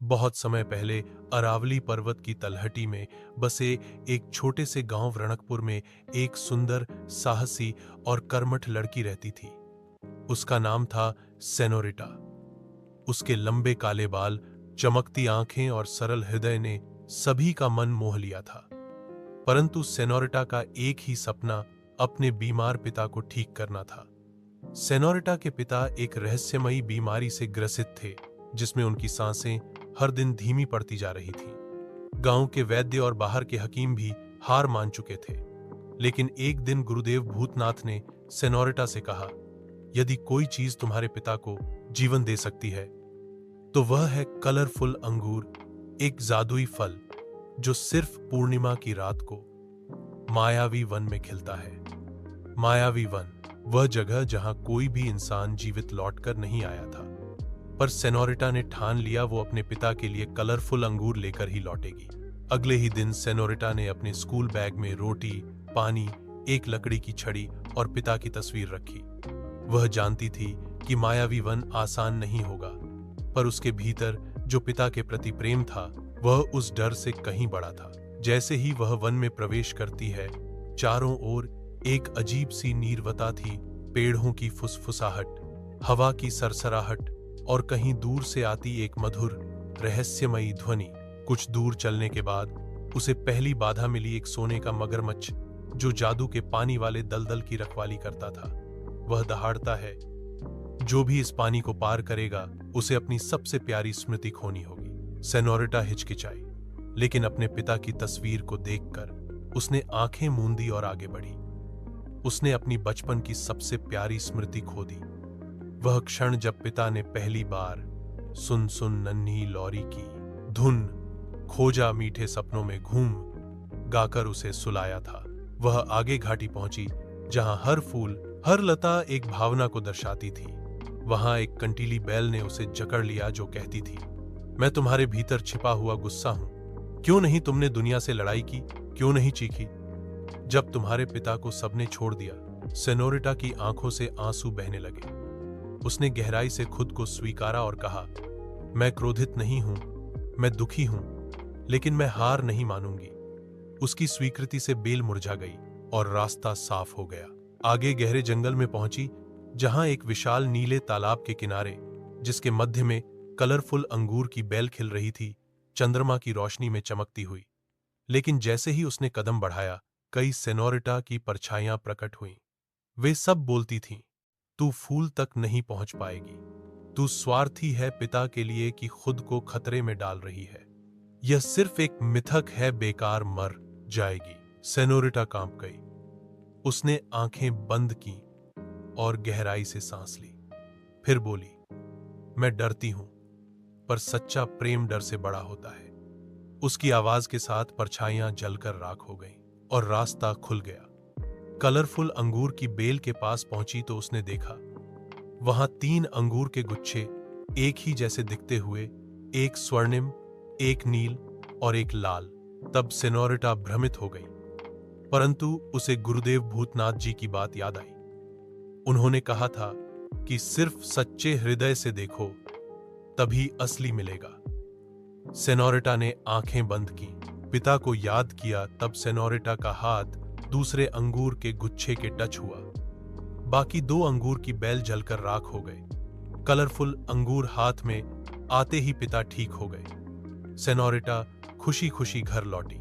बहुत समय पहले अरावली पर्वत की तलहटी में बसे एक छोटे से गांव रणकपुर में एक सुंदर, साहसी और कर्मठ लड़की रहती थी। उसका नाम था सेनोरिटा। उसके लंबे काले बाल, चमकती आंखें और सरल हृदय ने सभी का मन मोह लिया था। परंतु सेनोरिटा का एक ही सपना अपने बीमार पिता को ठीक करना था। सेनोरिटा के पिता एक रहस्यमयी बीमारी से ग्रसित थे, जिसमें उनकी सांसें हर दिन धीमी पड़ती जा रही थीं। गांव के वैद्य और बाहर के हकीम भी हार मान चुके थे। लेकिन एक दिन गुरुदेव भूतनाथ ने सेनोरिटा से कहा, यदि कोई चीज तुम्हारे पिता को जीवन दे सकती है तो वह है कलरफुल अंगूर, एक जादुई फल जो सिर्फ पूर्णिमा की रात को मायावी वन में खिलता है। मायावी वन, वह जगह जहां कोई भी इंसान जीवित लौटकर नहीं आया था। पर सेनोरिटा ने ठान लिया वो अपने पिता के लिए कलरफुल अंगूर लेकर ही लौटेगी। अगले ही दिन सेनोरिटा ने अपने स्कूल बैग में रोटी, पानी, एक लकड़ी की छड़ी और पिता की तस्वीर रखी। वह जानती थी कि मायावी वन आसान नहीं होगा, पर उसके भीतर जो पिता के प्रति प्रेम था वह उस डर से कहीं बड़ा था। जैसे ही वह वन में प्रवेश करती है, चारों ओर एक अजीब सी नीरवता थी। पेड़ों की फुसफुसाहट, हवा की सरसराहट और कहीं दूर से आती एक मधुर, रहस्यमयी ध्वनि। कुछ दूर चलने के बाद उसे पहली बाधा मिली एक सोने का मगरमच्छ, जो जादू के पानी वाले दलदल की रखवाली करता था। वह दहाड़ता है, जो भी इस पानी को पार करेगा उसे अपनी सबसे प्यारी स्मृति खोनी होगी। सेनोरिटा हिचकिचाई, लेकिन अपने पिता की तस्वीर को देखकर उसने आंखें मूंदी और आगे बढ़ी। उसने अपनी बचपन की सबसे प्यारी स्मृति खो दी। वह क्षण जब पिता ने पहली बार सुन सुन नन्ही लौरी की धुन, खोजा मीठे सपनों में घूम गाकर उसे सुलाया था। वह आगे घाटी पहुंची जहां हर फूल, हर लता एक भावना को दर्शाती थी। वहां एक कंटीली बैल ने उसे जकड़ लिया जो कहती थी, मैं तुम्हारे भीतर छिपा हुआ गुस्सा हूं। क्यों नहीं तुमने दुनिया से लड़ाई की? क्यों नहीं चीखी जब तुम्हारे पिता को सबने छोड़ दिया? सेनोरिटा की आंखों से आंसू बहने लगे। उसने गहराई से खुद को स्वीकारा और कहा, मैं क्रोधित नहीं हूं, मैं दुखी हूं, लेकिन मैं हार नहीं मानूंगी। उसकी स्वीकृति से बेल मुरझा गई और रास्ता साफ हो गया। आगे गहरे जंगल में पहुंची, जहां एक विशाल नीले तालाब के किनारे, जिसके मध्य में कलरफुल अंगूर की बेल खिल रही थी, चंद्रमा की रोशनी में चमकती हुई। लेकिन जैसे ही उसने कदम बढ़ाया, कई सेनोरिटा की परछाइयां प्रकट हुईं। वे सब बोलती थीं, तू फूल तक नहीं पहुंच पाएगी। तू स्वार्थी है पिता के लिए कि खुद को खतरे में डाल रही है। यह सिर्फ एक मिथक है, बेकार मर जाएगी। सेनोरिटा कांप गई। उसने आंखें बंद की और गहराई से सांस ली। फिर बोली, मैं डरती हूं, पर सच्चा प्रेम डर से बड़ा होता है। उसकी आवाज के साथ परछाइयां जलकर राख हो गईं और रास्ता खुल गया। कलरफुल अंगूर की बेल के पास पहुंची तो उसने देखा, वहां 3 अंगूर के गुच्छे एक ही जैसे दिखते हुए, एक स्वर्णिम, एक नील और एक लाल। तब सेनोरिटा भ्रमित हो गई, परंतु उसे गुरुदेव भूतनाथ जी की बात याद आई। उन्होंने कहा था कि सिर्फ सच्चे हृदय से देखो, तभी असली मिलेगा। सेनोरिटा ने आंखें बंद की, पिता को याद किया। तब सेनोरिटा का हाथ दूसरे अंगूर के गुच्छे के टच हुआ। बाकी 2 अंगूर की बेल जलकर राख हो गए। कलरफुल अंगूर हाथ में आते ही पिता ठीक हो गए। सेनोरिटा खुशी खुशी घर लौटी।